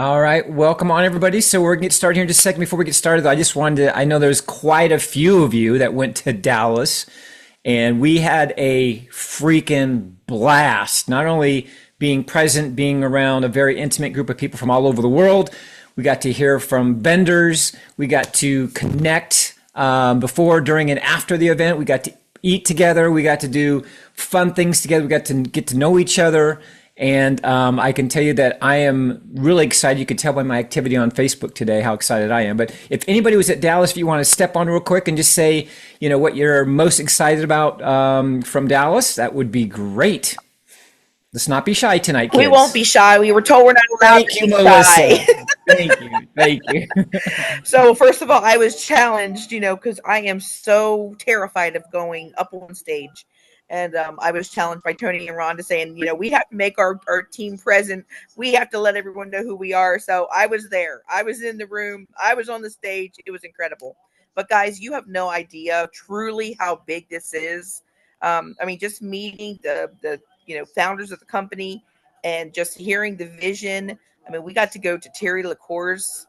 All right, welcome on everybody. So we're gonna get started here in just a second. Before we get started, though, I just wanted to, I know there's quite a few of you that went to Dallas, and we had a freaking blast. Not only being present, being around a very intimate group of people from all over the world, we got to hear from vendors, we got to connect before, during, and after the event. We got to eat together, we got to do fun things together, we got to get to know each other. And I can tell you that I am really excited. You can tell by my activity on Facebook today how excited I am. But if anybody was at Dallas, if you want to step on real quick and just say, what you're most excited about from Dallas, that would be great. Let's not be shy tonight, kids. We won't be shy. We were told we're not allowed to be shy. Thank you. Thank you. So first of all, I was challenged, because I am so terrified of going up on stage. And I was challenged by Tony and Rhonda saying, we have to make our team present. We have to let everyone know who we are. So I was there. I was in the room. I was on the stage. It was incredible. But guys, you have no idea truly how big this is. Just meeting the founders of the company and just hearing the vision. We got to go to Terry LaCour's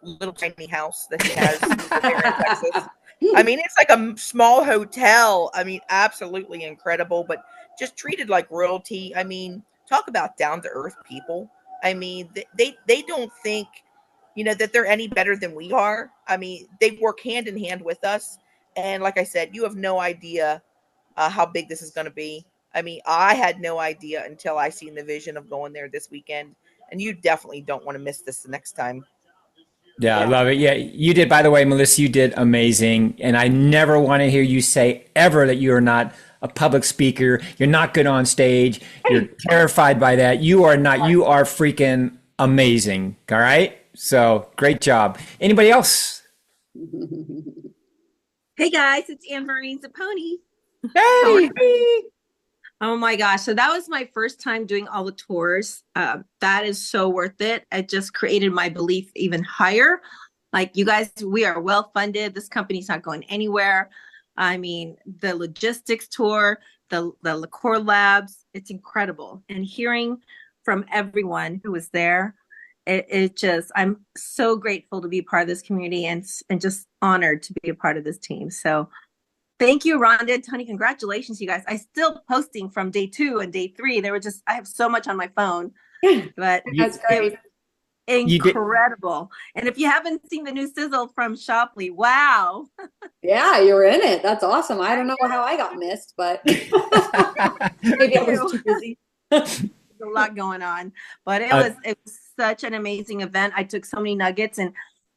little tiny house that he has there in Texas. It's like a small hotel. Absolutely incredible, but just treated like royalty. Talk about down to earth people. They don't think, that they're any better than we are. They work hand in hand with us. And like I said, you have no idea how big this is going to be. I had no idea until I seen the vision of going there this weekend. And you definitely don't want to miss this the next time. Yeah, I love it. Yeah, you did, by the way, Melissa, you did amazing. And I never want to hear you say ever that you are not a public speaker. You're not good on stage. You're terrified by that. You are not. You are freaking amazing. All right? So great job. Anybody else? Hey, guys, it's Anne-Marie Zapponi. Hey! Oh my gosh. So that was my first time doing all the tours. That is so worth it. It just created my belief even higher. Like, you guys, we are well funded. This company's not going anywhere. The logistics tour, the liqueur labs, it's incredible. And hearing from everyone who was there, I'm so grateful to be part of this community and just honored to be a part of this team. So thank you, Rhonda and Tony. Congratulations, you guys. I'm still posting from day 2 and day 3. I have so much on my phone, but it was incredible. And if you haven't seen the new sizzle from Shopley, wow. Yeah, you were in it. That's awesome. I don't know how I got missed, but maybe I was too busy. There's a lot going on, but it was such an amazing event. I took so many nuggets, and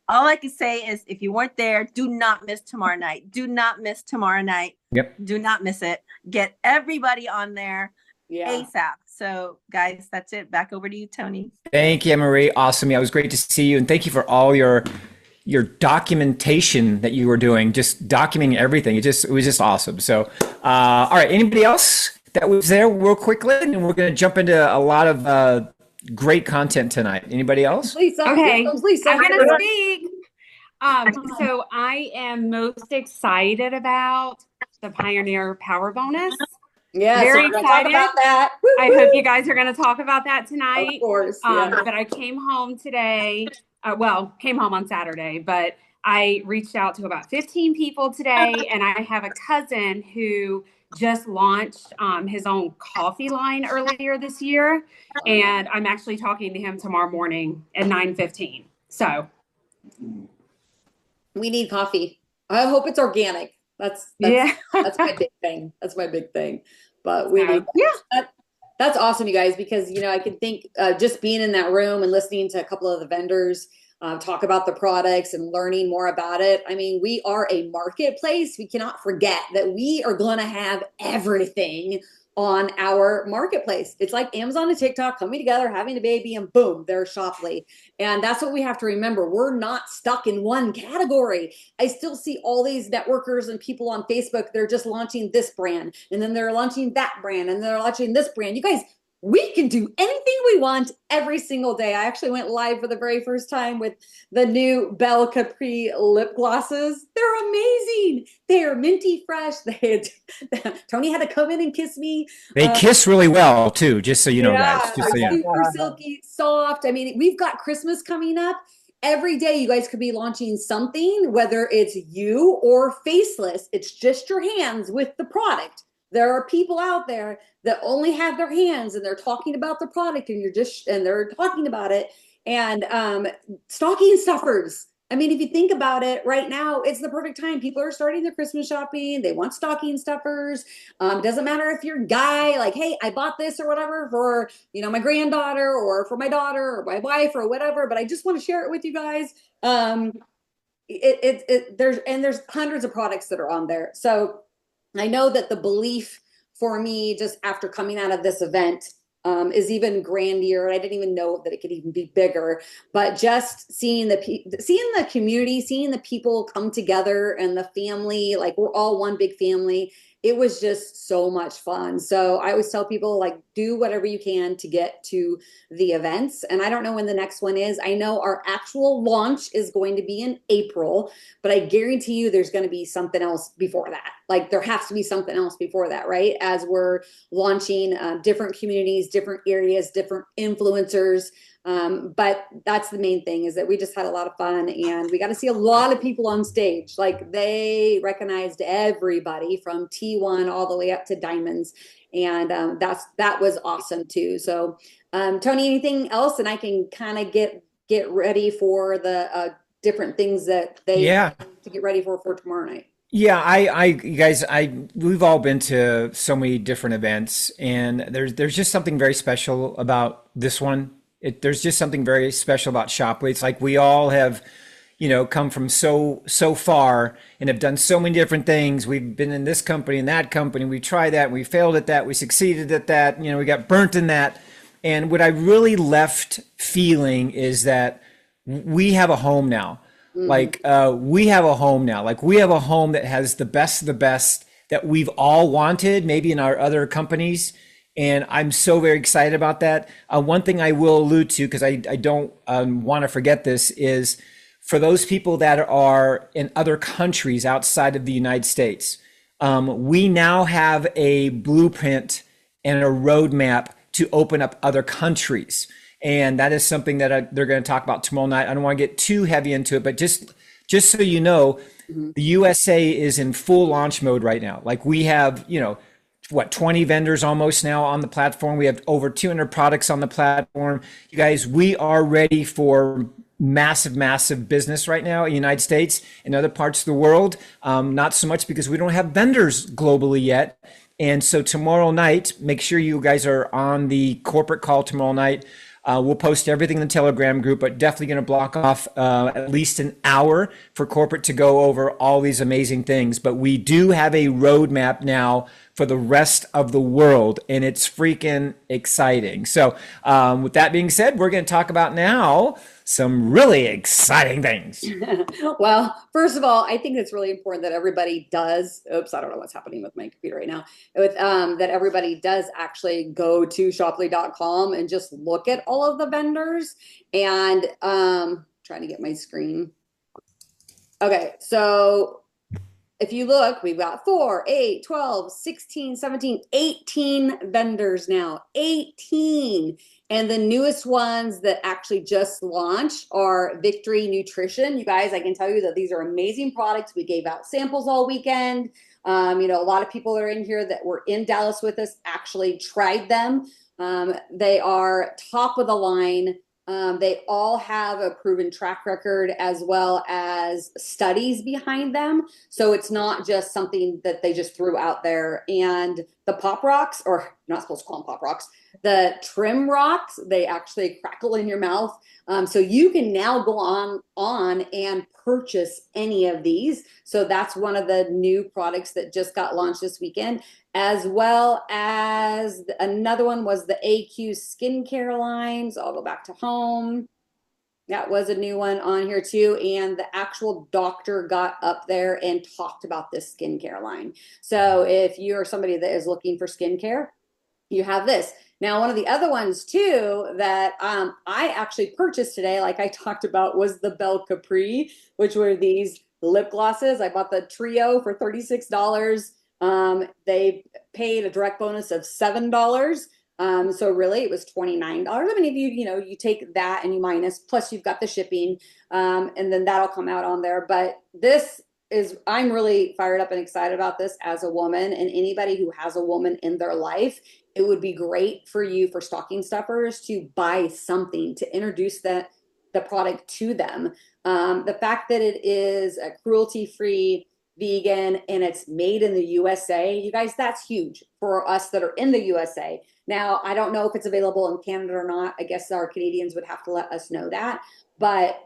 all I can say is, if you weren't there, do not miss tomorrow night. Do not miss tomorrow night. Yep. Do not miss it. Get everybody on there ASAP. So, guys, that's it. Back over to you, Tony. Thank you, Marie. Awesome. Yeah, it was great to see you. And thank you for all your documentation that you were doing, just documenting everything. It was just awesome. So, all right. Anybody else that was there real quickly? And we're going to jump into a lot of great content tonight. Anybody else? Lisa. Okay. Lisa. I'm going to speak. So I am most excited about the Pioneer Power Bonus. Yeah, very so excited about that. I hope you guys are going to talk about that tonight. Of course. Yeah. But I came home today. Came home on Saturday, but I reached out to about 15 people today, and I have a cousin who just launched his own coffee line earlier this year, and I'm actually talking to him tomorrow morning at 9:15. So we need coffee. I hope it's organic. That's my big thing. That's my big thing. But that's awesome, you guys, because I can think just being in that room and listening to a couple of the vendors talk about the products and learning more about it. We are a marketplace. We cannot forget that we are going to have everything on our marketplace. It's like Amazon and TikTok coming together, having a baby, and boom, there's Shopley. And that's what we have to remember. We're not stuck in one category. I still see all these networkers and people on Facebook. They're just launching this brand, and then they're launching that brand, and they're launching this brand. You guys, we can do anything we want every single day. I actually went live for the very first time with the new Belle Capri lip glosses. They're amazing. They're minty fresh. Tony had to come in and kiss me. They kiss really well too, just so you know, guys. Just so you know. Super silky, soft. I mean, we've got Christmas coming up. Every day you guys could be launching something, whether it's you or faceless. It's just your hands with the product. There are people out there that only have their hands and they're talking about the product and they're talking about it. And stocking stuffers. I mean, if you think about it right now, it's the perfect time. People are starting their Christmas shopping. They want stocking stuffers. Doesn't matter if you're a guy, like, hey, I bought this or whatever for, my granddaughter or for my daughter or my wife or whatever, but I just want to share it with you guys. There's hundreds of products that are on there. So I know that the belief for me, just after coming out of this event, is even grandier. I didn't even know that it could even be bigger, but just seeing the community, seeing the people come together and the family, like we're all one big family. It was just so much fun. So I always tell people, like, do whatever you can to get to the events. And I don't know when the next one is. I know our actual launch is going to be in April, but I guarantee you there's going to be something else before that. Like there has to be something else before that, right? As we're launching different communities, different areas, different influencers. But that's the main thing, is that we just had a lot of fun and we got to see a lot of people on stage. Like they recognized everybody from T1 all the way up to diamonds. And that was awesome too. So Tony, anything else? And I can kind of get ready for the different things that they to get ready for tomorrow night. Yeah, you guys, we've all been to so many different events, and there's just something very special about this one. There's just something very special about Shopley. It's like we all have, come from so far and have done so many different things. We've been in this company and that company. We tried that, we failed at that, we succeeded at that. We got burnt in that. And what I really left feeling is that we have a home now. Like we have a home now. Like we have a home that has the best of the best that we've all wanted, maybe in our other companies. And I'm so very excited about that. One thing I will allude to, because I don't want to forget this, is for those people that are in other countries outside of the United States, we now have a blueprint and a roadmap to open up other countries. And that is something that they're going to talk about tomorrow night. I don't want to get too heavy into it, but just so you know, the USA is in full launch mode right now. Like we have, 20 vendors almost now on the platform. We have over 200 products on the platform. You guys, we are ready for massive business right now in the United States and other parts of the world. Not so much because we don't have vendors globally yet. And so tomorrow night, make sure you guys are on the corporate call tomorrow night. We'll post everything in the Telegram group, but definitely going to block off at least an hour for corporate to go over all these amazing things. But we do have a roadmap now for the rest of the world, and it's freaking exciting. So with that being said, we're going to talk about now some really exciting things. Well, first of all, I think it's really important that everybody does, I don't know what's happening with my computer right now, that everybody does actually go to shopley.com and just look at all of the vendors and trying to get my screen. Okay, so if you look, we've got 4, 8, 12, 16, 17, 18 vendors now. 18. And the newest ones that actually just launched are Victory Nutrition. You guys, I can tell you that these are amazing products. We gave out samples all weekend. A lot of people that are in here that were in Dallas with us actually tried them. They are top of the line. They all have a proven track record as well as studies behind them. So it's not just something that they just threw out there. And the Pop Rocks, or you're not supposed to call them Pop Rocks, the Trim Rocks, they actually crackle in your mouth. So you can now go on and purchase any of these. So that's one of the new products that just got launched this weekend, as well as another one was the AQ skincare line. So I'll go back to home. That was a new one on here too. And the actual doctor got up there and talked about this skincare line. So if you're somebody that is looking for skincare, you have this. Now, one of the other ones too that I actually purchased today, like I talked about, was the Belle Capri, which were these lip glosses. I bought the trio for $36. They paid a direct bonus of $7. So really it was $29. I mean, if you take that and you minus, plus you've got the shipping, and then that'll come out on there. But I'm really fired up and excited about this as a woman, and anybody who has a woman in their life, it would be great for you, for stocking stuffers, to buy something to introduce the product to them. The fact that it is a cruelty-free, vegan, and it's made in the USA, you guys, that's huge for us that are in the USA. Now, I don't know if it's available in Canada or not. I guess our Canadians would have to let us know that. But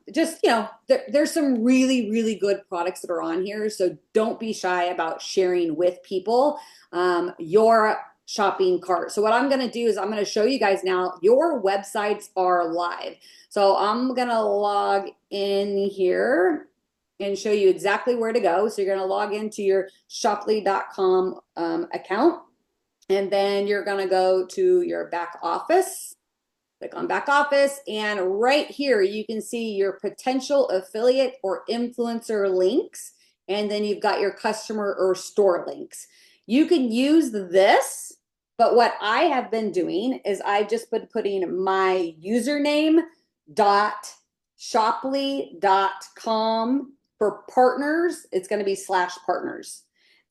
there's some really, really good products that are on here. So don't be shy about sharing with people your shopping cart. So what I'm going to do is I'm going to show you guys now, your websites are live. So I'm going to log in here and show you exactly where to go. So you're going to log into your shoply.com account, and then you're going to go to your back office. Click on back office, and right here you can see your potential affiliate or influencer links, and then you've got your customer or store links. You can use this, but what I have been doing is I've just been putting my username .shoply.com. For partners, it's going to be /partners.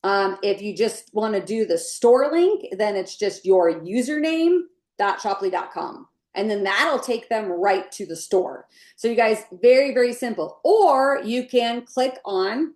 If you just want to do the store link, then it's just your username .shoply.com. And then that'll take them right to the store. So you guys, very, very simple. Or you can click on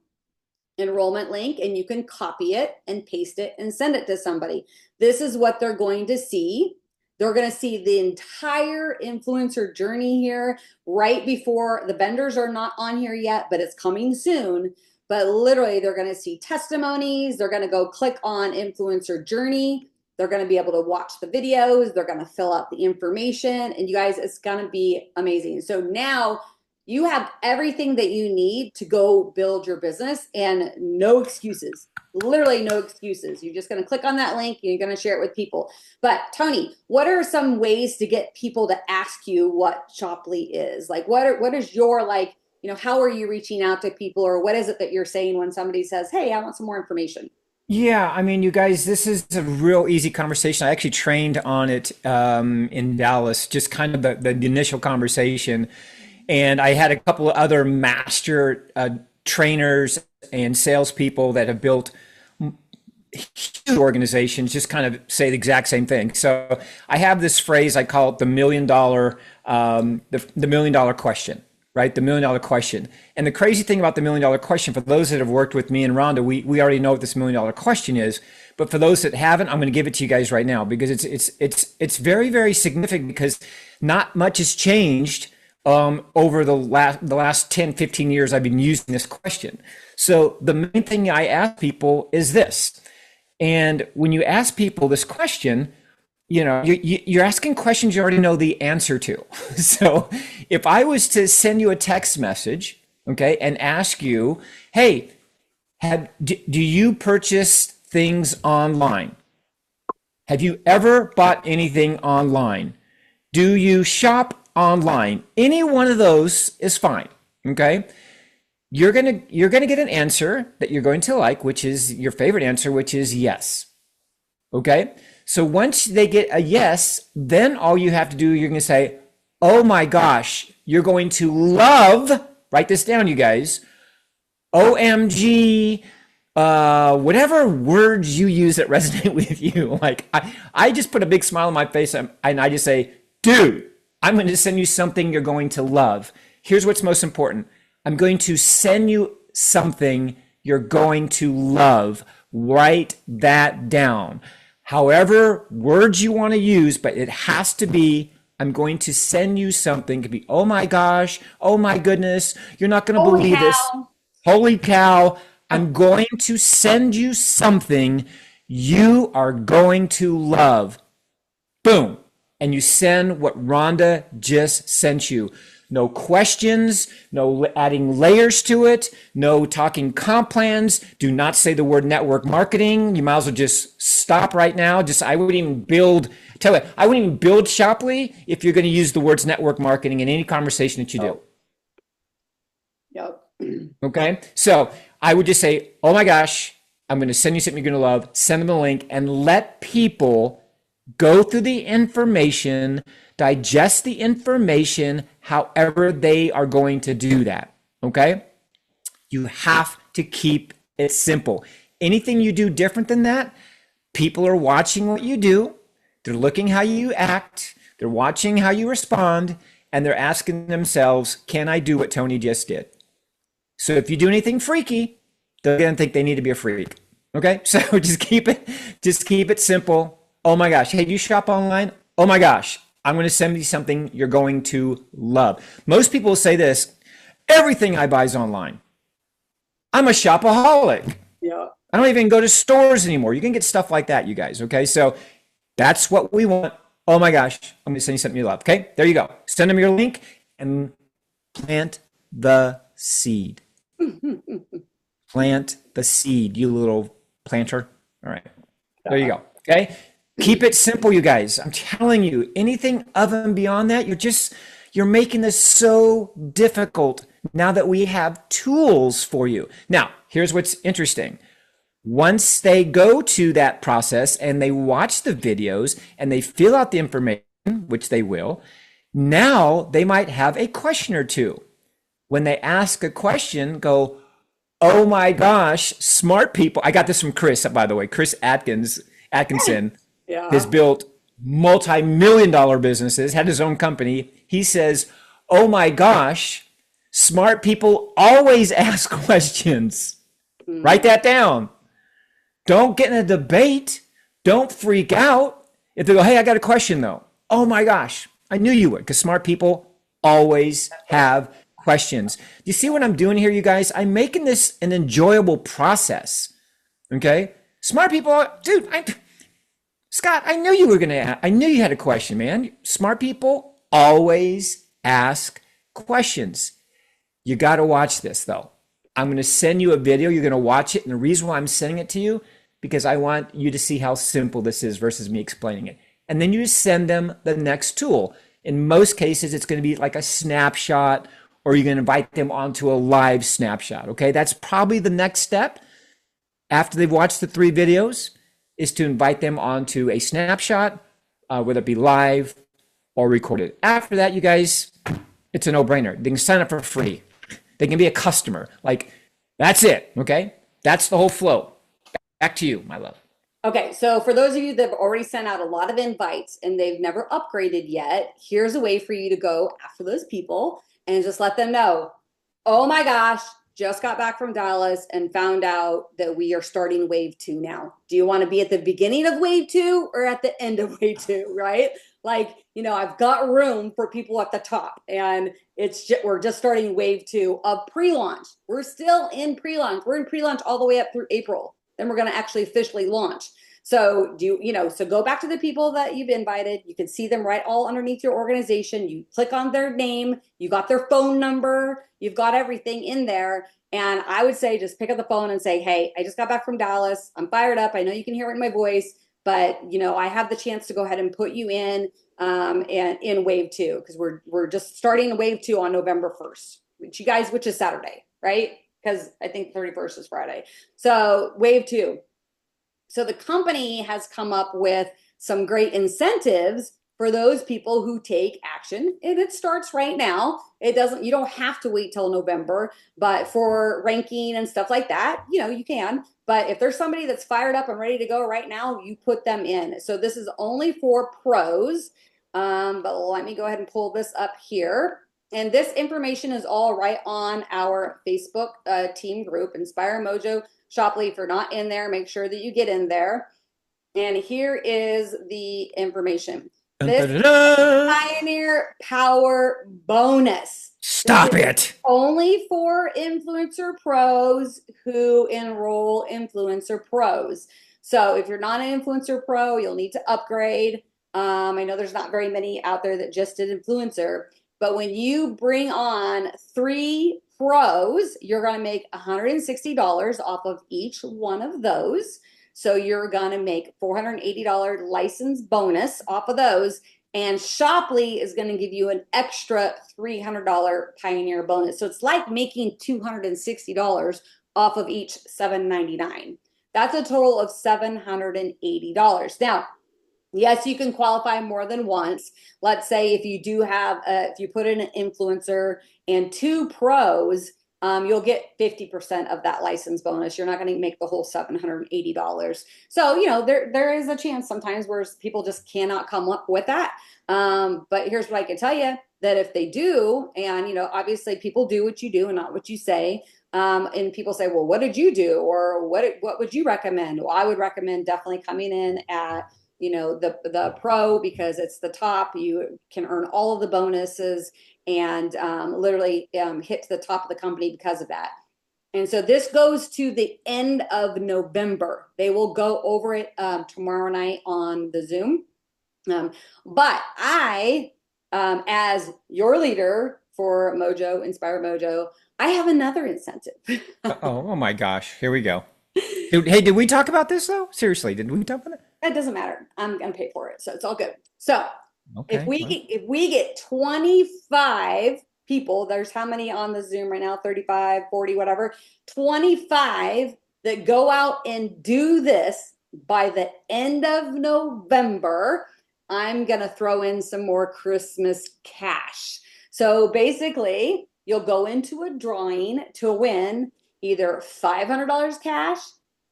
enrollment link and you can copy it and paste it and send it to somebody. This is what they're going to see. They're going to see the entire influencer journey here right before. The vendors are not on here yet, but it's coming soon. But literally, they're going to see testimonies. They're going to go click on influencer journey. They're going to be able to watch the videos. They're going to fill out the information. And you guys, it's going to be amazing. So now you have everything that you need to go build your business, and no excuses. Literally no excuses. You're just going to click on that link and you're going to share it with people. But Tony, what are some ways to get people to ask you what Shoply is? Like, what is your, like, how are you reaching out to people, or what is it that you're saying when somebody says, hey, I want some more information? Yeah, I mean, you guys, this is a real easy conversation. I actually trained on it in Dallas, just kind of the initial conversation. And I had a couple of other master trainers and salespeople that have built huge organizations just kind of say the exact same thing. So I have this phrase, I call it the $1 million, the $1 million question, right? The $1 million question. And the crazy thing about the $1 million question, for those that have worked with me and Rhonda, we already know what this $1 million question is. But for those that haven't, I'm going to give it to you guys right now, because it's very, very significant, because not much has changed over the last 10, 15 years I've been using this question. So the main thing I ask people is this. And when you ask people this question, you're asking questions you already know the answer to. So if I was to send you a text message, okay, and ask you, hey, do you purchase things online? Have you ever bought anything online? Do you shop online? Any one of those is fine, okay? You're gonna get an answer that you're going to like, which is your favorite answer, which is yes. Okay? So once they get a yes, then all you have to do, you're gonna say, oh my gosh, you're going to love, write this down, you guys, OMG, whatever words you use that resonate with you. Like, I just put a big smile on my face and I just say, dude, I'm going to send you something you're going to love. Here's what's most important. I'm going to send you something you're going to love. Write that down. However words you want to use, but it has to be, I'm going to send you something. It could be, oh my gosh, oh my goodness, you're not going to believe this. Holy cow. I'm going to send you something you are going to love. Boom. And you send what Rhonda just sent you. no questions, no adding layers to it, no talking comp plans. Do not say the word network marketing. You might as well just stop right now. I wouldn't even build, I wouldn't even build Shoply if you're going to use the words network marketing in any conversation that you do. Yep. Okay. So I would just say, oh my gosh, I'm going to send you something you're going to love. Send them a link and let people go through the information, digest the information, however they are going to do that. Okay. You have to keep it simple. Anything you do different than that, people are watching what you do. They're looking how you act. They're watching how you respond. And they're asking themselves, can I do what Tony just did? So if you do anything freaky, they're going to think they need to be a freak. Okay. So just keep it simple. Oh my gosh. Hey, you shop online? Oh my gosh. I'm going to send you something you're going to love. Most people say this, everything I buy is online. I'm a shopaholic. Yeah. I don't even go to stores anymore. You can get stuff like that, you guys. Okay. So that's what we want. Oh my gosh. I'm going to send you something you love. Okay. There you go. Send them your link and plant the seed. Plant the seed, you little planter. All right. There you go. Okay. Keep it simple, you guys. I'm telling you, anything other than beyond that, you're making this so difficult now that we have tools for you. Now, here's what's interesting. Once they go to that process and they watch the videos and they fill out the information, which they will, now they might have a question or two. When they ask a question, go, oh my gosh, smart people. I got this from Chris, by the way. Chris Atkinson has built multi-million-dollar businesses, had his own company. He says, oh my gosh, smart people always ask questions. Write that down. Don't get in a debate. Don't freak out. If they go, hey, I got a question though. Oh my gosh, I knew you would, because smart people always have questions. Do you see what I'm doing here, you guys? I'm making this an enjoyable process. Okay? Smart people, dude, Scott, I knew you had a question, man. Smart people always ask questions. You got to watch this, though. I'm going to send you a video. You're going to watch it. And the reason why I'm sending it to you, because I want you to see how simple this is versus me explaining it. And then you send them the next tool. In most cases, it's going to be like a snapshot, or you're going to invite them onto a live snapshot. Okay, that's probably the next step after they've watched the 3 videos, is to invite them onto a snapshot, whether it be live or recorded. After that, you guys, it's a no-brainer. They can sign up for free. They can be a customer. Like, that's it. Okay, that's the whole flow. Back to you, my love. Okay, so for those of you that have already sent out a lot of invites and they've never upgraded yet, here's a way for you to go after those people and just let them know, oh my gosh, just got back from Dallas and found out that we are starting wave 2 now. Do you want to be at the beginning of wave 2 or at the end of wave 2, right? Like, I've got room for people at the top, and we're just starting wave 2 of pre-launch. We're still in pre-launch. We're in pre-launch all the way up through April. Then we're going to actually officially launch. So so go back to the people that you've invited. You can see them right all underneath your organization. You click on their name, you got their phone number, you've got everything in there. And I would say, just pick up the phone and say, hey, I just got back from Dallas. I'm fired up. I know you can hear it in my voice, but I have the chance to go ahead and put you in and in wave 2, because we're just starting wave 2 on November 1st, which is Saturday, right? Because I think 31st is Friday. So wave 2. So the company has come up with some great incentives for those people who take action, and it starts right now. You don't have to wait till November, but for ranking and stuff like that, you can. But if there's somebody that's fired up and ready to go right now, you put them in. So this is only for pros. But let me go ahead and pull this up here. And this information is all right on our Facebook team group, Inspire Mojo Shoply. If you're not in there, make sure that you get in there. And here is the information. This Pioneer Power Bonus. Stop it. Only for influencer pros who enroll influencer pros. So if you're not an influencer pro, you'll need to upgrade. I know there's not very many out there that just did influencer. But when you bring on 3 pros, you're going to make $160 off of each one of those. So you're going to make $480 license bonus off of those. And Shoply is going to give you an extra $300 Pioneer bonus. So it's like making $260 off of each $799. That's a total of $780. Now, yes, you can qualify more than once. Let's say if you do have, if you put in an influencer and 2 pros, you'll get 50% of that license bonus. You're not going to make the whole $780. So, you know, there is a chance sometimes where people just cannot come up with that. But here's what I can tell you, that if they do, and, you know, obviously people do what you do and not what you say. And people say, well, what did you do? Or what would you recommend? Well, I would recommend definitely coming in at, you know, the pro, because it's the top. You can earn all of the bonuses and literally hit to the top of the company because of that. And so this goes to the end of November. They will go over it tomorrow night on the Zoom. But I, as your leader for Mojo, Inspire Mojo, I have another incentive. Oh my gosh. Here we go. Hey, did we talk about this though? Seriously, did we talk about it? It doesn't matter. I'm gonna pay for it, so it's all good. So Okay. if we get 25 people, there's how many on the Zoom right now? 35, 40, whatever. 25 that go out and do this by the end of November, I'm gonna throw in some more Christmas cash. So basically, you'll go into a drawing to win either $500 cash,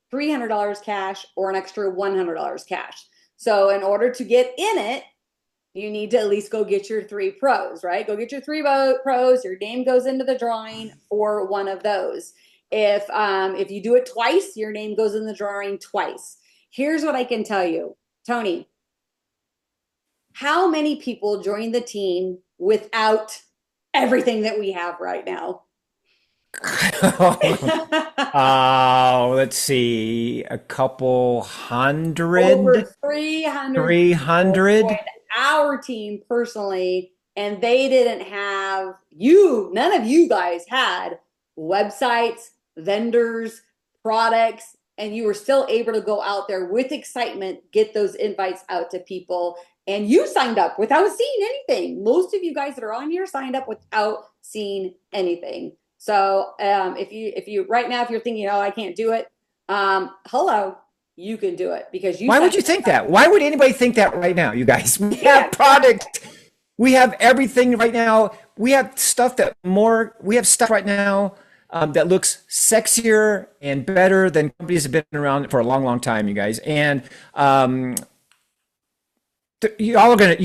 $300 cash, or an extra $100 cash. So in order to get in it, you need to at least go get your 3 pros, right? Go get your 3 pros. Your name goes into the drawing for one of those. If you do it twice, your name goes in the drawing twice. Here's what I can tell you, Tony. How many people join the team without everything that we have right now? Oh, let's see, a couple hundred. Over 300. 300. Our team personally, and they didn't have none of you guys had websites, vendors, products, and you were still able to go out there with excitement, get those invites out to people. And you signed up without seeing anything. Most of you guys that are on here signed up without seeing anything. So if you right now, if you're thinking, oh, I can't do it, hello, you can do it because you. Why would you think that? Why would anybody think that right now, you guys? We have product. We have everything right now. We have stuff we have stuff right now that looks sexier and better than companies have been around for a long, long time, you guys. And you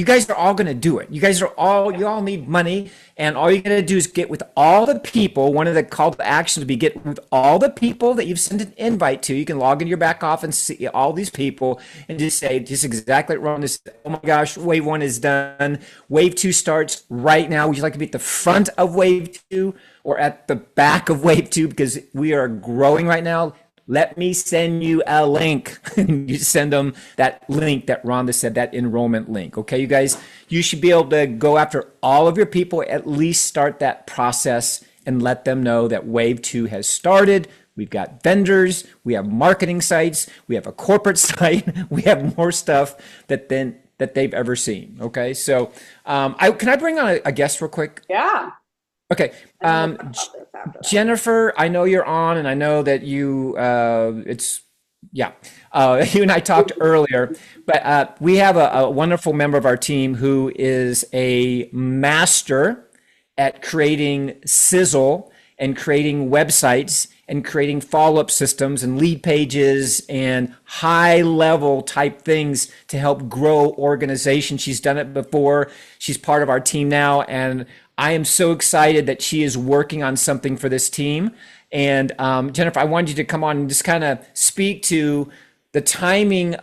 guys are all gonna do it. You all need money, and all you gotta do is get with all the people. One of the call to actions would be get with all the people that you've sent an invite to. You can log into your back office and see all these people and just say, just exactly like Ron just said, oh my gosh, wave 1 is done. Wave 2 starts right now. Would you like to be at the front of wave 2 or at the back of wave 2? Because we are growing right now. Let me send you a link. You send them that link that Rhonda said, that enrollment link. Okay, you guys, you should be able to go after all of your people, at least start that process and let them know that Wave 2 has started. We've got vendors, we have marketing sites, we have a corporate site, we have more stuff that they've ever seen. Okay, so can I bring on a guest real quick? Yeah. Okay. Jennifer, I know you're on, and I know that you, you and I talked earlier, but we have a wonderful member of our team who is a master at creating sizzle and creating websites and creating follow-up systems and lead pages and high-level type things to help grow organizations. She's done it before. She's part of our team now, and I am so excited that she is working on something for this team. And Jennifer, I wanted you to come on and just kind of speak to the timing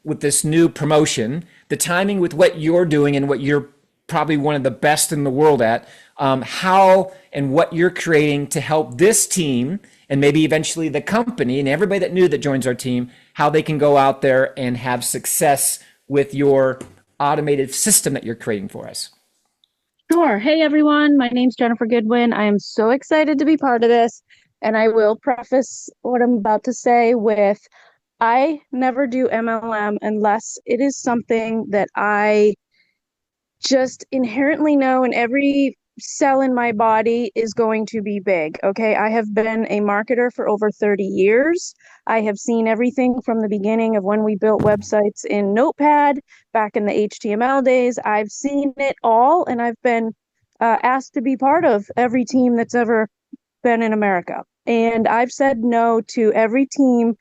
with this new promotion, the timing with what you're doing and what you're probably one of the best in the world at, how and what you're creating to help this team and maybe eventually the company and everybody that joins our team, how they can go out there and have success with your automated system that you're creating for us. Sure. Hey, everyone. My name's Jennifer Goodwin. I am so excited to be part of this. And I will preface what I'm about to say with I never do MLM unless it is something that I just inherently know, and every cell in my body is going to be big. Okay. I have been a marketer for over 30 years. I have seen everything from the beginning of when we built websites in Notepad back in the HTML days. I've seen it all, and I've been asked to be part of every team that's ever been in America. And I've said no to every team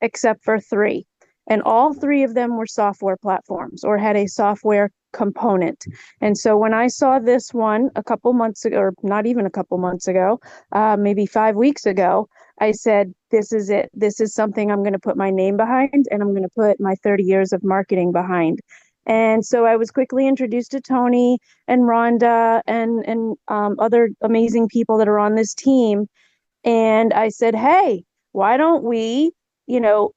except for three. And all three of them were software platforms or had a software component. And so when I saw this one a couple months ago, or not even a couple months ago, maybe 5 weeks ago, I said, this is it. This is something I'm going to put my name behind, and I'm going to put my 30 years of marketing behind. And so I was quickly introduced to Tony and Rhonda and other amazing people that are on this team. And I said, hey, why don't we,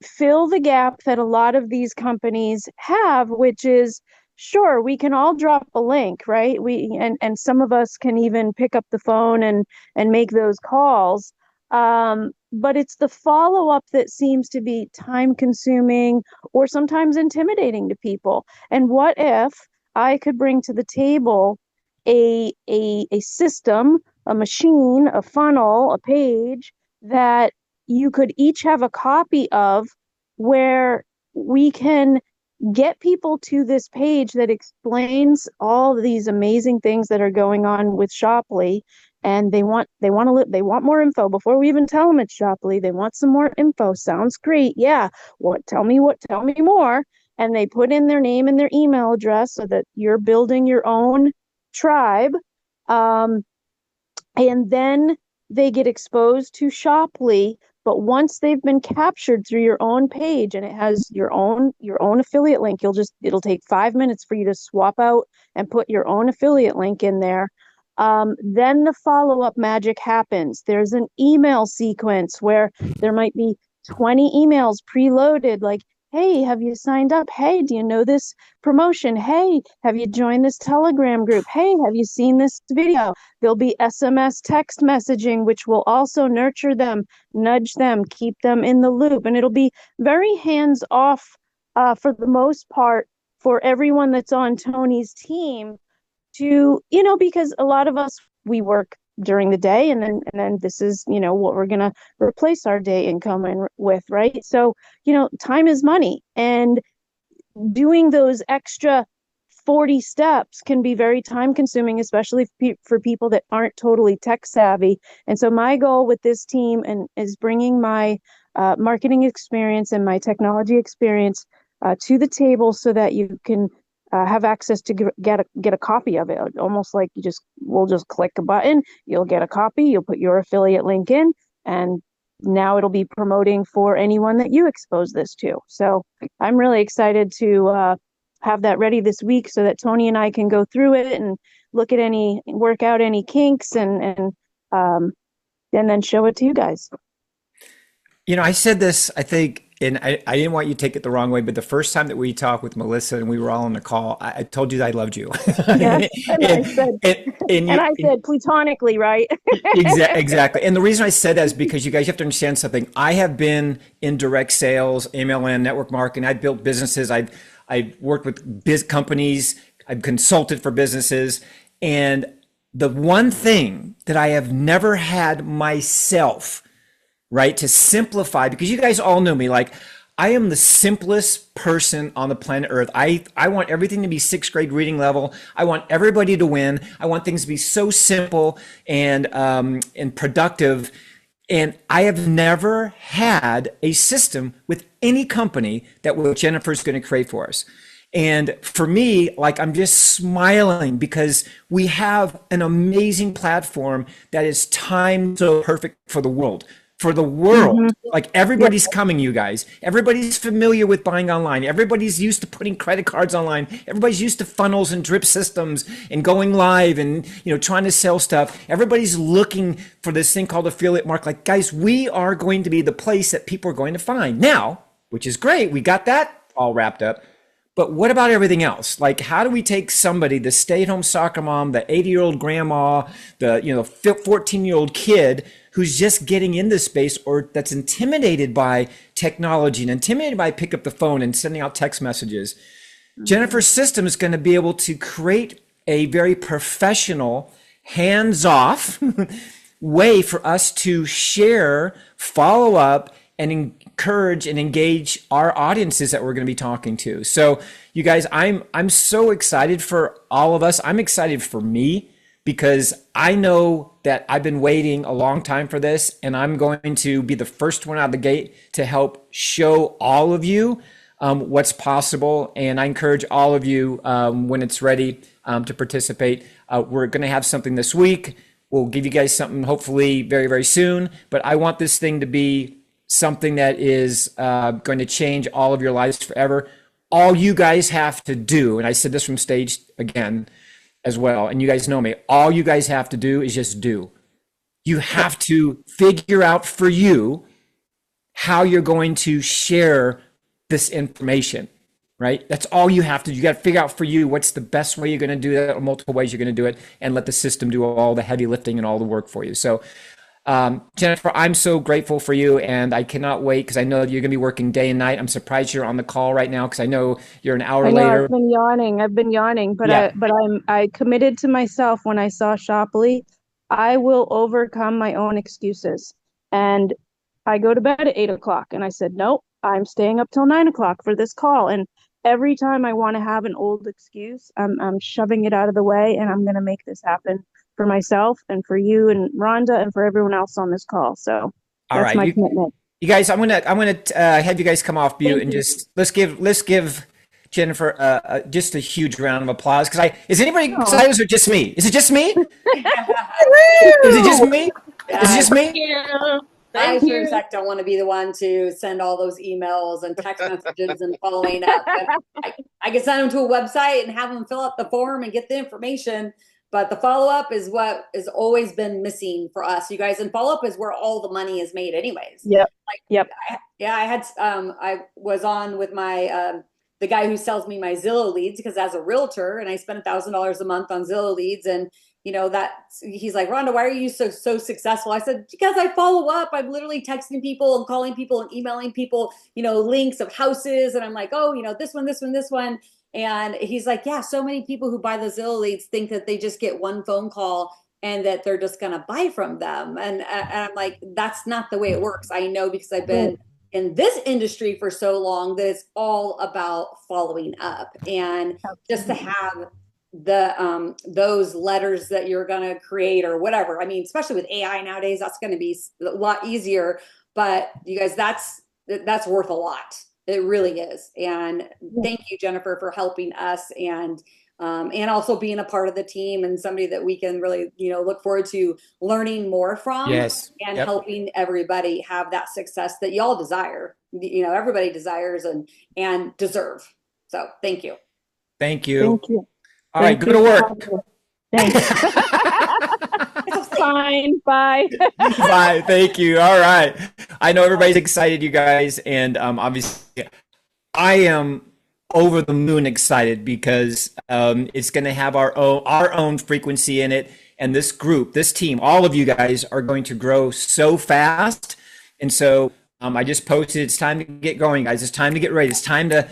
fill the gap that a lot of these companies have, which is, sure, we can all drop a link, right? And some of us can even pick up the phone and make those calls. But it's the follow-up that seems to be time consuming or sometimes intimidating to people. And what if I could bring to the table a system, a machine, a funnel, a page that you could each have a copy of, where we can get people to this page that explains all of these amazing things that are going on with Shoply. And they want more info before we even tell them it's Shoply. They want some more info. Sounds great. Yeah. Tell me more. And they put in their name and their email address so that you're building your own tribe. And then they get exposed to Shoply. But once they've been captured through your own page and it has your own affiliate link, it'll take 5 minutes for you to swap out and put your own affiliate link in there. Then the follow-up magic happens. There's an email sequence where there might be 20 emails preloaded, like, hey, have you signed up? Hey, do you know this promotion? Hey, have you joined this Telegram group? Hey, have you seen this video? There'll be SMS text messaging, which will also nurture them, nudge them, keep them in the loop. And it'll be very hands-off for the most part for everyone that's on Tony's team to, because a lot of us, we work during the day, and then this is, what we're going to replace our day income with, right? So, time is money, and doing those extra 40 steps can be very time consuming, especially for people that aren't totally tech savvy. And so my goal with this team is bringing my marketing experience and my technology experience to the table so that you can have access to get a copy of it. Almost like we'll just click a button, you'll get a copy, you'll put your affiliate link in, and now it'll be promoting for anyone that you expose this to. So I'm really excited to have that ready this week so that Tony and I can go through it and work out any kinks and then show it to you guys. I said this, I think, and I didn't want you to take it the wrong way, but the first time that we talked with Melissa and we were all on the call, I told you that I loved you. Yeah, and I said platonically, right? Exactly. And the reason I said that is because you guys have to understand something. I have been in direct sales, MLM, network marketing. I've built businesses. I've worked with companies. I've consulted for businesses. And the one thing that I have never had myself, right, to simplify, because you guys all know me, like, I am the simplest person on the planet Earth. I want everything to be 6th grade reading level. I want everybody to win. I want things to be so simple and productive. And I have never had a system with any company that what Jennifer's going to create for us. And for me, like, I'm just smiling because we have an amazing platform that is timed so perfect for the world. Mm-hmm. Like, everybody's coming, you guys. Everybody's familiar with buying online. Everybody's used to putting credit cards online. Everybody's used to funnels and drip systems and going live and, trying to sell stuff. Everybody's looking for this thing called affiliate market. Like, guys, we are going to be the place that people are going to find now, which is great. We got that all wrapped up. But what about everything else? Like, how do we take somebody, the stay-at-home soccer mom, the 80-year-old grandma, the 14-year-old kid who's just getting into space, or that's intimidated by technology and intimidated by pick up the phone and sending out text messages? Jennifer's system is going to be able to create a very professional, hands-off way for us to share, follow up, and encourage and engage our audiences that we're going to be talking to. So you guys, I'm so excited for all of us. I'm excited for me because I know that I've been waiting a long time for this, and I'm going to be the first one out of the gate to help show all of you what's possible. And I encourage all of you when it's ready to participate. We're going to have something this week. We'll give you guys something hopefully very, very soon. But I want this thing to be something that is going to change all of your lives forever. All you guys have to do, and I said this from stage again as well, and you guys know me, all you guys have to do is just do. You have to figure out for you how you're going to share this information, right? That's all you have to do. You got to figure out for you what's the best way you're going to do that, or multiple ways you're going to do it, and let the system do all the heavy lifting and all the work for you. So Jennifer, I'm so grateful for you, and I cannot wait because I know you're going to be working day and night. I'm surprised you're on the call right now because I know you're an hour later. I've been yawning, but Yeah. I committed to myself when I saw Shopley. I will overcome my own excuses. And I go to bed at 8 o'clock, and I said, nope, I'm staying up till 9 o'clock for this call. And every time I want to have an old excuse, I'm shoving it out of the way, and I'm going to make this happen for myself and for you and Rhonda and for everyone else on this call. So that's my commitment. You guys, I'm gonna have you guys come off mute and just let's give Jennifer just a huge round of applause. Because is anybody excited, or is it just me? Is it just me? Is it just me? Is it just me? Yeah. I sure as heck don't want to be the one to send all those emails and text messages and following up. I can send them to a website and have them fill out the form and get the information. But the follow-up is what has always been missing for us, you guys. And follow-up is where all the money is made anyways. Yep. I was on with my, the guy who sells me my Zillow leads, because as a realtor, and I spend $1,000 a month on Zillow leads, and he's like, Rhonda, why are you so successful? I said, because I follow up. I'm literally texting people and calling people and emailing people, links of houses. And I'm like, oh, this one. And he's like, yeah, so many people who buy the Zillow leads think that they just get one phone call and that they're just going to buy from them. And I'm like, that's not the way it works. I know, because I've been in this industry for so long that it's all about following up, and just to have the those letters that you're going to create or whatever. I mean, especially with AI nowadays, that's going to be a lot easier. But you guys, that's worth a lot. It really is. And thank you, Jennifer, for helping us and also being a part of the team and somebody that we can really, look forward to learning more from. Yes. And helping everybody have that success that y'all desire, everybody desires and deserve. So thank you. Thank you. Thank you. All right, go to work. Thanks. Fine. Bye. Bye. Thank you. All right. I know everybody's excited, you guys, and obviously, I am over the moon excited because it's going to have our own frequency in it, and this group, this team, all of you guys are going to grow so fast, and so I just posted. It's time to get going, guys. It's time to get ready. It's time to,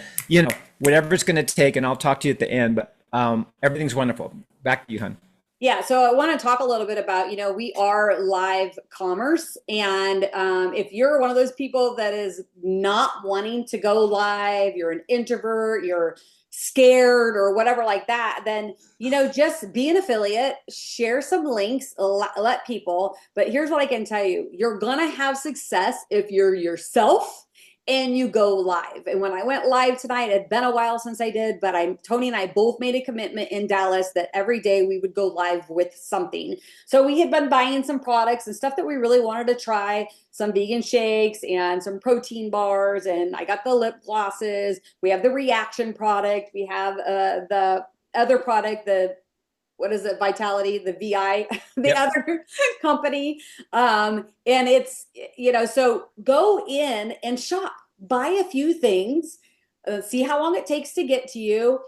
whatever it's going to take, and I'll talk to you at the end. But everything's wonderful. Back to you, hon. Yeah, so I want to talk a little bit about, we are live commerce. And if you're one of those people that is not wanting to go live, you're an introvert, you're scared or whatever like that, then, just be an affiliate, share some links, let people. But here's what I can tell you. You're going to have success if you're yourself and you go live. And when I went live tonight, it had been a while since I did, but Tony and I both made a commitment in Dallas that every day we would go live with something. So we had been buying some products and stuff that we really wanted to try, some vegan shakes and some protein bars. And I got the lip glosses. We have the reaction product. We have the other product, what is it? Vitality, the VI, other company. And it's, so go in and shop, buy a few things, see how long it takes to get to you.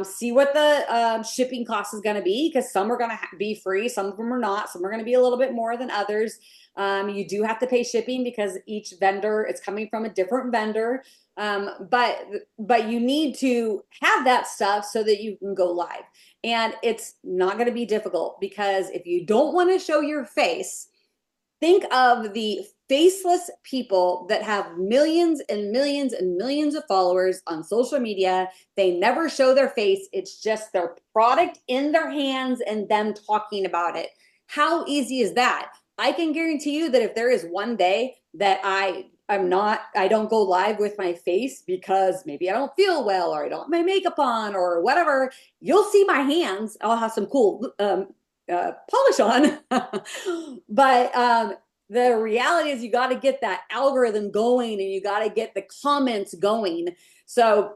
See what the shipping cost is going to be, because some are going to be free, some of them are not. Some are going to be a little bit more than others. You do have to pay shipping because each vendor, it's coming from a different vendor. But you need to have that stuff so that you can go live. And it's not going to be difficult, because if you don't want to show your face, think of the faceless people that have millions and millions and millions of followers on social media. They never show their face. It's just their product in their hands and them talking about it. How easy is that? I can guarantee you that if there is one day that I don't go live with my face because maybe I don't feel well, or I don't have my makeup on, or whatever, you'll see my hands. I'll have some cool polish on. But the reality is, you got to get that algorithm going, and you got to get the comments going. So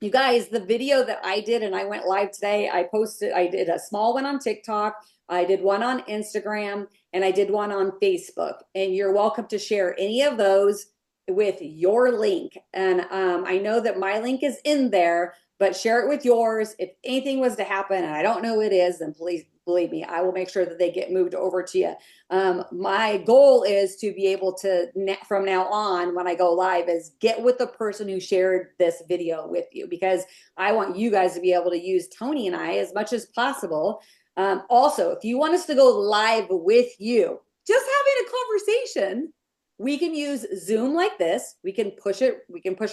you guys, the video that I did, and I went live today, I did a small one on TikTok, I did one on Instagram, and I did one on Facebook. And you're welcome to share any of those with your link. And I know that my link is in there, but share it with yours. If anything was to happen, and I don't know who it is, then please believe me, I will make sure that they get moved over to you. My goal is to be able to, from now on, when I go live, is get with the person who shared this video with you, because I want you guys to be able to use Tony and I as much as possible. Also, if you want us to go live with you, just having a conversation, we can use Zoom like this. We can push it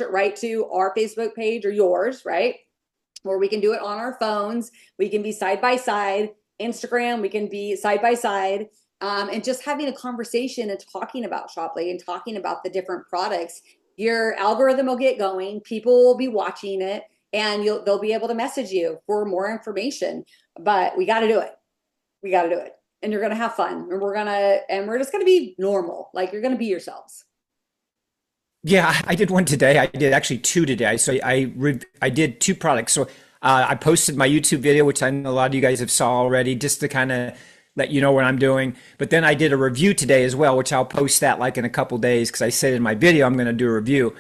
right to our Facebook page or yours, right? Or we can do it on our phones. We can be side by side. Instagram, we can be side by side, and just having a conversation and talking about Shoply and talking about the different products. Your algorithm will get going. People will be watching it, and they'll be able to message you for more information. But we got to do it. We got to do it. And you're going to have fun, and we're just going to be normal. Like, you're going to be yourselves. Yeah, I did one today. I did actually two today. So I did two products. So I posted my YouTube video, which I know a lot of you guys have saw already, just to kind of let you know what I'm doing. But then I did a review today as well, which I'll post that like in a couple days, because I said in my video I'm going to do a review.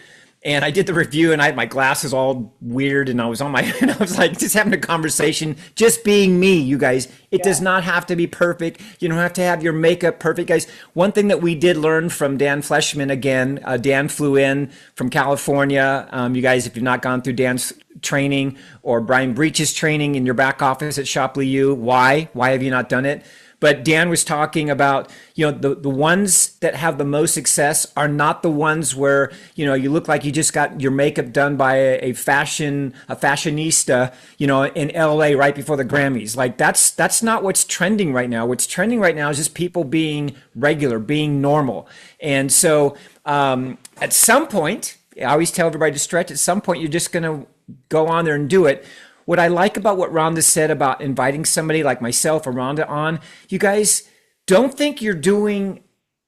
And I did the review, and I had my glasses all weird, and I was and I was like just having a conversation, just being me, you guys. It does not have to be perfect. You don't have to have your makeup perfect, guys. One thing that we did learn from Dan Fleshman, again, Dan flew in from California. You guys, if you've not gone through Dan's training or Brian Breach's training in your back office at Shoply U, why have you not done it? But Dan was talking about, the ones that have the most success are not the ones where, you look like you just got your makeup done by a fashionista, in LA right before the Grammys. Like, that's not what's trending right now. What's trending right now is just people being regular, being normal. And so at some point, I always tell everybody to stretch. At some point, you're just going to go on there and do it. What I like about what Rhonda said about inviting somebody like myself or Rhonda on, you guys don't think you're doing,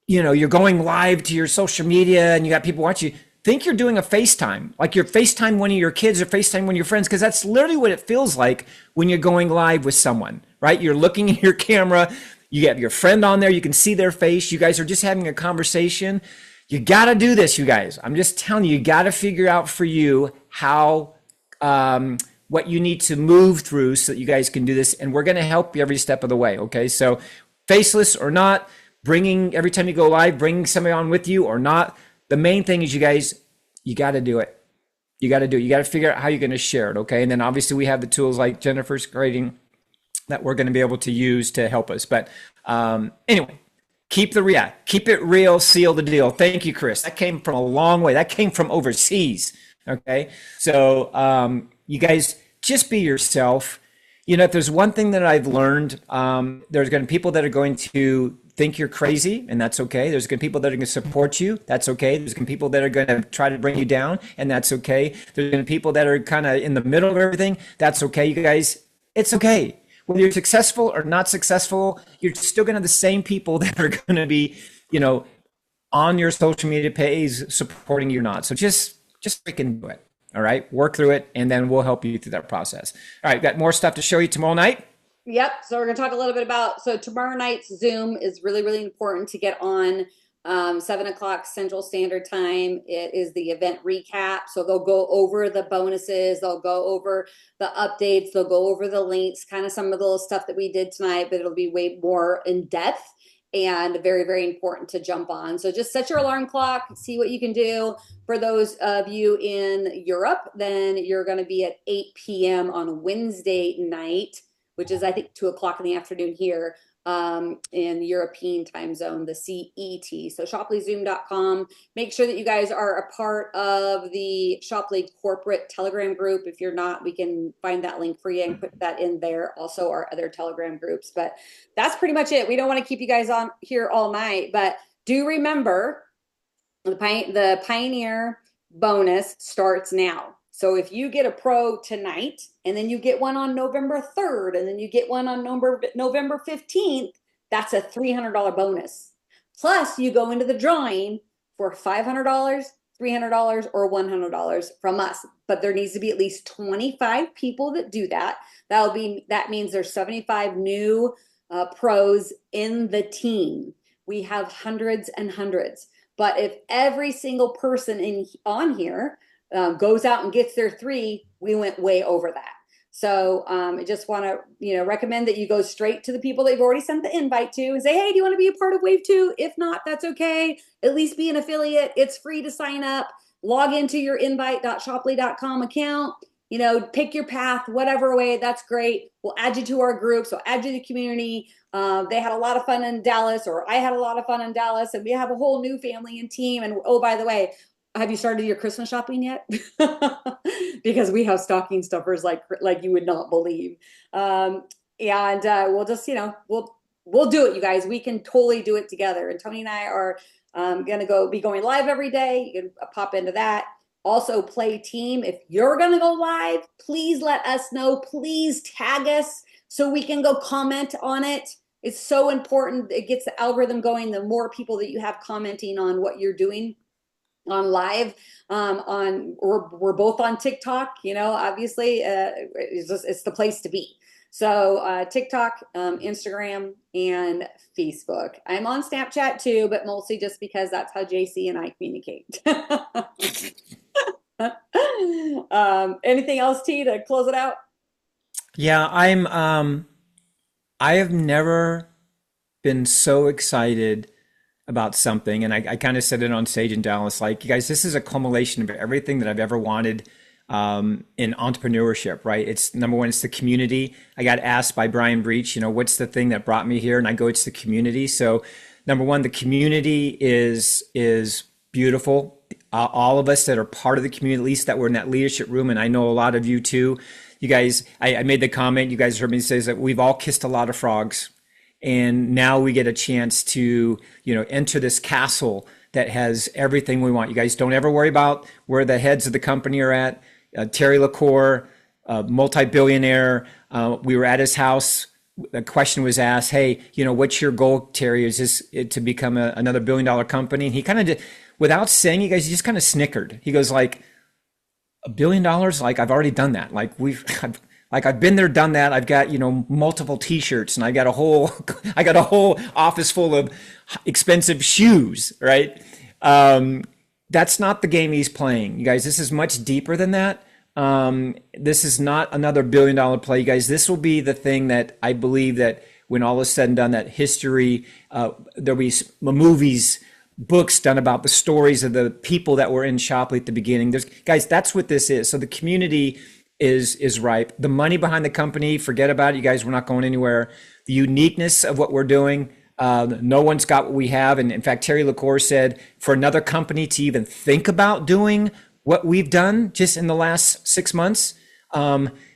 you're going live to your social media and you got people watching you. Think you're doing a FaceTime, like you're FaceTime one of your kids or FaceTime one of your friends, because that's literally what it feels like when you're going live with someone, right? You're looking at your camera, you have your friend on there, you can see their face, you guys are just having a conversation. You got to do this, you guys. I'm just telling you, you got to figure out for you how, what you need to move through so that you guys can do this. And we're going to help you every step of the way. Okay. So faceless or not, every time you go live, bringing somebody on with you or not. The main thing is, you guys, you got to do it. You got to do it. You got to figure out how you're going to share it. Okay. And then obviously we have the tools like Jennifer's creating that we're going to be able to use to help us. But anyway, keep it real, seal the deal. Thank you, Chris. That came from a long way. That came from overseas. Okay. So, you guys just be yourself. If there's one thing that I've learned, there's going to be people that are going to think you're crazy, and that's okay. There's going to be people that are going to support you. That's okay. There's going to be people that are going to try to bring you down, and that's okay. There's going to be people that are kind of in the middle of everything. That's okay, you guys. It's okay. Whether you're successful or not successful, you're still going to have the same people that are going to be, on your social media page supporting you or not. So just freaking do it. All right, work through it, and then we'll help you through that process. All right, got more stuff to show you tomorrow night. Yep. So we're going to talk a little bit about, so tomorrow night's Zoom is really, really important to get on. 7 o'clock Central Standard Time. It is the event recap. So they'll go over the bonuses, they'll go over the updates, they'll go over the links, kind of some of the little stuff that we did tonight, but it'll be way more in depth and very, very important to jump on. So just set your alarm clock, see what you can do. For those of you in Europe, then you're going to be at 8 p.m. on Wednesday night, which is, I think, 2 o'clock in the afternoon here. In European time zone, the CET. So shoplyzoom.com. Make sure that you guys are a part of the Shoply corporate Telegram group. If you're not, we can find that link for you and put that in there. Also our other Telegram groups. But that's pretty much it. We don't want to keep you guys on here all night, but do remember the Pioneer bonus starts now. So if you get a pro tonight, and then you get one on November 3rd, and then you get one on November 15th, that's a $300 bonus. Plus, you go into the drawing for $500, $300, or $100 from us. But there needs to be at least 25 people that do that. That means there's 75 new pros in the team. We have hundreds and hundreds. But if every single person on here goes out and gets their 3, we went way over that. So I just want to, recommend that you go straight to the people that you've already sent the invite to and say, hey, do you want to be a part of Wave 2? If not, that's okay. At least be an affiliate. It's free to sign up. Log into your invite.shoply.com account. Pick your path, whatever way. That's great. We'll add you to our group. So add you to the community. They had a lot of fun in Dallas, or I had a lot of fun in Dallas, and we have a whole new family and team. And oh, by the way, have you started your Christmas shopping yet? Because we have stocking stuffers like you would not believe. And we'll just, we'll do it, you guys. We can totally do it together. And Tony and I are going to be going live every day. You can pop into that. Also, play team. If you're going to go live, please let us know. Please tag us so we can go comment on it. It's so important. It gets the algorithm going. The more people that you have commenting on what you're doing on live, we're both on TikTok, obviously, it's the place to be. So TikTok, Instagram, and Facebook. I'm on Snapchat too, but mostly just because that's how JC and I communicate. Anything else, T, to close it out? Yeah, I have never been so excited about something, and I kind of said it on stage in Dallas, like, you guys, this is a culmination of everything that I've ever wanted in entrepreneurship, right? It's number one, it's the community. I got asked by Brian Breach, what's the thing that brought me here? And I go, it's the community. So number one, the community is beautiful. All of us that are part of the community, at least that were in that leadership room, and I know a lot of you too. You guys, I made the comment, you guys heard me say that we've all kissed a lot of frogs. And now we get a chance to, enter this castle that has everything we want. You guys don't ever worry about where the heads of the company are at. Terry LaCour, multi-billionaire. We were at his house. The question was asked, hey, what's your goal, Terry? Is this to become another $1 billion company? And he kind of did, without saying, you guys, he just kind of snickered. He goes like, $1 billion? Like, I've already done that. Like, I've been there, done that. I've got, multiple t-shirts, and I got a whole office full of expensive shoes, right? That's not the game he's playing. You guys, this is much deeper than that. This is not another $1 billion play, you guys. This will be the thing that I believe that when all is said and done, that history, there'll be movies, books done about the stories of the people that were in Shoply at the beginning. Guys, that's what this is. So the community is ripe. The money behind the company, forget about it, you guys. We're not going anywhere. The uniqueness of what we're doing, no one's got what we have. And in fact, Terry LaCour said, for another company to even think about doing what we've done just in the last 6 months,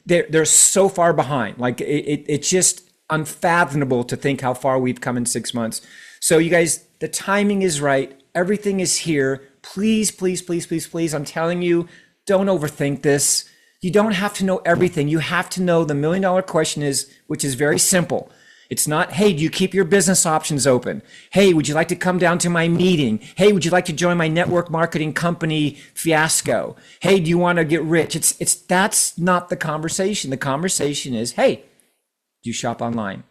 they're so far behind. Like it's just unfathomable to think how far we've come in 6 months. So you guys, the timing is right. Everything is here. Please, please, please, please, please. I'm telling you, don't overthink this. You don't have to know everything. You have to know the $1 million question which is very simple. It's not, hey, do you keep your business options open? Hey, would you like to come down to my meeting? Hey, would you like to join my network marketing company fiasco? Hey, do you want to get rich? That's not the conversation. The conversation is, hey, do you shop online?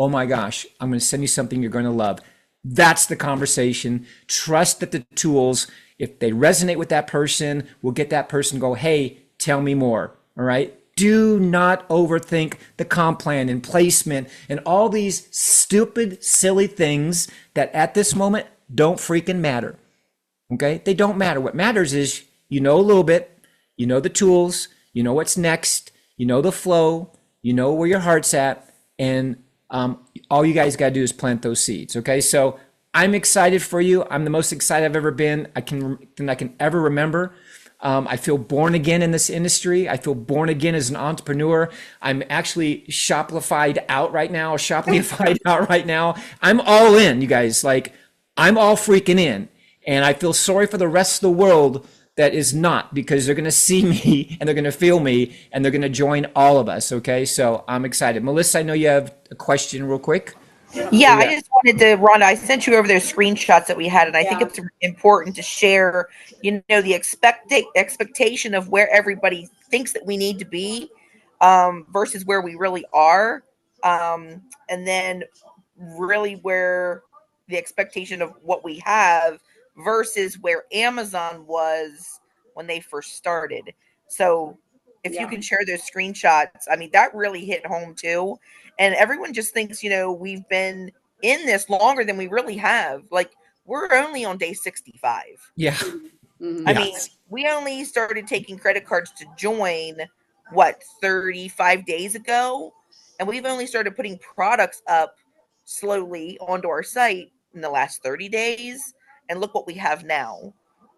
Oh my gosh, I'm going to send you something you're going to love. That's the conversation. Trust that the tools, if they resonate with that person, will get that person to go, hey, tell me more. All right. Do not overthink the comp plan and placement and all these stupid, silly things that at this moment don't freaking matter. Okay. They don't matter. What matters is you know a little bit, you know the tools, you know what's next, you know the flow, you know where your heart's at, and all you guys got to do is plant those seeds. Okay. So I'm excited for you. I'm the most excited I've ever been. I can ever remember. I feel born again in this industry. I feel born again as an entrepreneur. I'm actually Shopify'd out right now. I'm all in, you guys. Like, I'm all freaking in. And I feel sorry for the rest of the world that is not, because they're going to see me and they're going to feel me and they're going to join all of us. Okay. So I'm excited. Melissa, I know you have a question real quick. Yeah, I just wanted to, Rhonda, I sent you over those screenshots that we had, and I think it's important to share, the expectation of where everybody thinks that we need to be versus where we really are. And then really where the expectation of what we have versus where Amazon was when they first started. So if you can share those screenshots, I mean, that really hit home too. And everyone just thinks, we've been in this longer than we really have. Like, we're only on day 65. Yeah. I mean, we only started taking credit cards to join, 35 days ago? And we've only started putting products up slowly onto our site in the last 30 days. And look what we have now.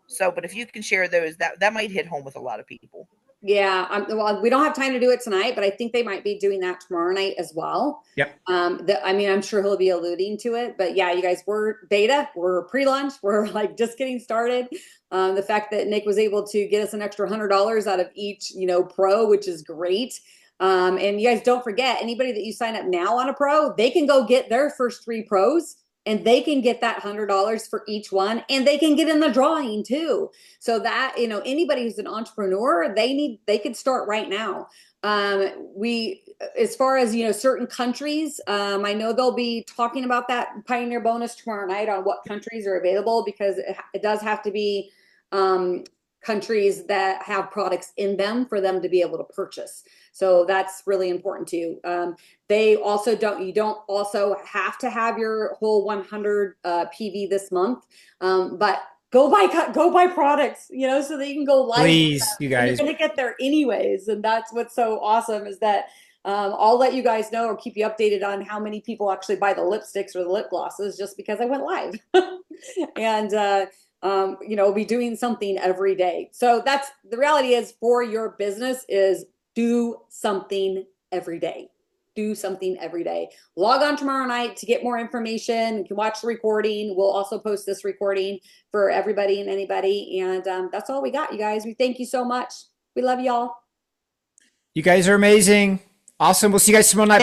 So, but if you can share those, that might hit home with a lot of people. Yeah, well, we don't have time to do it tonight, but I think they might be doing that tomorrow night as well. Yep. I'm sure he'll be alluding to it, but yeah, you guys, we're beta, we're pre-launch, we're like just getting started. The fact that Nick was able to get us an extra $100 out of each, pro, which is great. And you guys don't forget, anybody that you sign up now on a pro, they can go get their first 3 pros. And they can get that $100 for each one, and they can get in the drawing too. So that, anybody who's an entrepreneur, they could start right now. As far as, certain countries, I know they'll be talking about that Pioneer bonus tomorrow night on what countries are available, because it does have to be countries that have products in them for them to be able to purchase. So that's really important too. You don't also have to have your whole 100 PV this month, but go buy products, so that you can go live. Please, you guys. You're going to get there anyways. And that's what's so awesome is that I'll let you guys know or keep you updated on how many people actually buy the lipsticks or the lip glosses just because I went live. And, we'll be doing something every day. So that's the reality is for your business is do something every day. Do something every day. Log on tomorrow night to get more information. You can watch the recording. We'll also post this recording for everybody and anybody. And that's all we got, you guys. We thank you so much. We love y'all. You guys are amazing. Awesome. We'll see you guys tomorrow night.